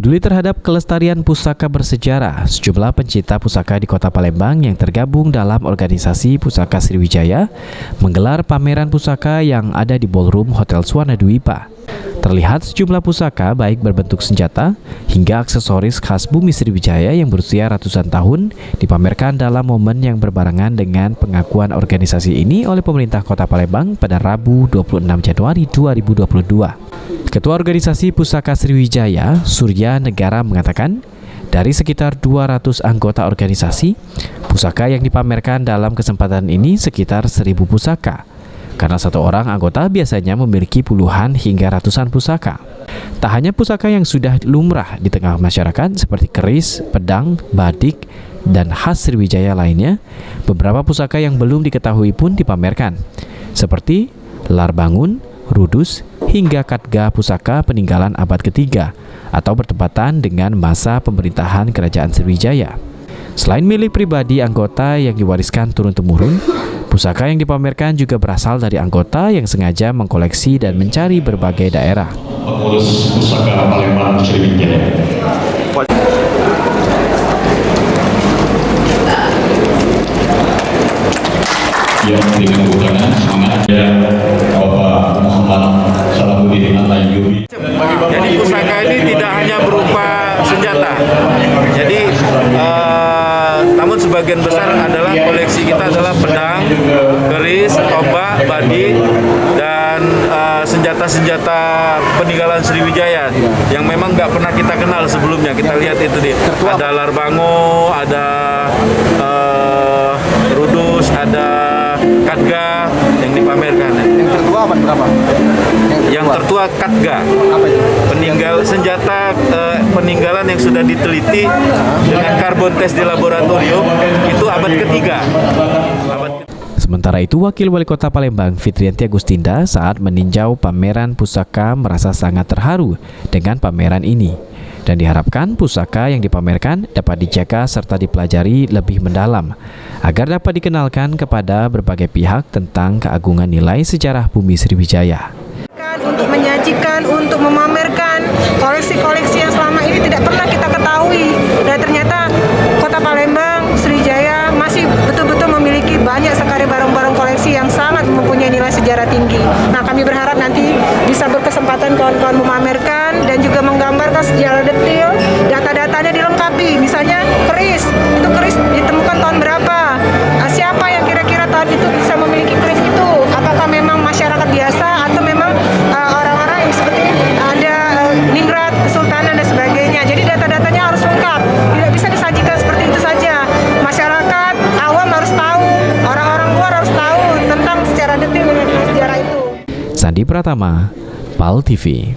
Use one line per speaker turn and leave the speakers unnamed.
Peduli terhadap kelestarian pusaka bersejarah, sejumlah pencinta pusaka di Kota Palembang yang tergabung dalam organisasi Pusaka Sriwijaya menggelar pameran pusaka yang ada di Ballroom Hotel Suwana Dwipa. Terlihat sejumlah pusaka baik berbentuk senjata hingga aksesoris khas bumi Sriwijaya yang berusia ratusan tahun dipamerkan dalam momen yang berbarengan dengan pengakuan organisasi ini oleh pemerintah Kota Palembang pada Rabu 26 Januari 2022. Ketua Organisasi Pusaka Sriwijaya, Surya Negara mengatakan, dari sekitar 200 anggota organisasi, pusaka yang dipamerkan dalam kesempatan ini sekitar 1.000 pusaka. Karena satu orang anggota biasanya memiliki puluhan hingga ratusan pusaka. Tak hanya pusaka yang sudah lumrah di tengah masyarakat seperti keris, pedang, badik, dan khas Sriwijaya lainnya, beberapa pusaka yang belum diketahui pun dipamerkan, seperti lar bangun, rudus, hingga katga pusaka peninggalan abad ketiga atau bertepatan dengan masa pemerintahan Kerajaan Sriwijaya. Selain milik pribadi anggota yang diwariskan turun-temurun, pusaka yang dipamerkan juga berasal dari anggota yang sengaja mengkoleksi dan mencari berbagai daerah.
Pengurus Pusaka Palembang Sriwijaya. Yang dengan bukannya semangat ya Bapak Muhammad Salahuddin Al-Ayyubi.
Jadi pusaka ini tidak hanya berupa senjata. Jadi namun sebagian besar adalah koleksi kita adalah pedang, keris, tombak, badik, dan senjata-senjata peninggalan Sriwijaya yang memang nggak pernah kita kenal sebelumnya. Kita lihat itu nih, ada lar bango, ada rudus, ada katga yang dipamerkan.
Yang tertua abad berapa?
Yang tertua katga.
Apa itu?
Senjata peninggalan yang sudah diteliti dengan karbon tes di laboratorium itu abad ketiga.
Sementara itu, Wakil Wali Kota Palembang Fitrianti Agustinda saat meninjau pameran pusaka merasa sangat terharu dengan pameran ini. Dan diharapkan pusaka yang dipamerkan dapat dijaga serta dipelajari lebih mendalam agar dapat dikenalkan kepada berbagai pihak tentang keagungan nilai sejarah bumi Sriwijaya.
Untuk menyajikan, untuk memamerkan koleksi-koleksi yang selama ini tidak pernah kita ketahui. Dan ternyata Kota Palembang, Sriwijaya masih betul-betul memiliki banyak sekali barang-barang koleksi yang sangat mempunyai nilai sejarah tinggi. Nah, kami berharap nanti bisa berkesempatan kawan-kawan memamerkan dan juga menggambarkan secara detail, data-datanya dilengkapi. Misalnya keris, itu keris ditemukan tahun berapa? Siapa yang kira-kira tahun itu bisa memiliki keris itu? Apakah memang masyarakat biasa atau memang orang-orang yang seperti ada ningrat, kesultanan dan sebagainya. Jadi data-datanya harus lengkap. Tidak bisa disajikan seperti itu saja. Masyarakat awam harus tahu, orang-orang luar harus tahu tentang secara detail mengenai sejarah itu.
Sandi Pratama, PAL TV.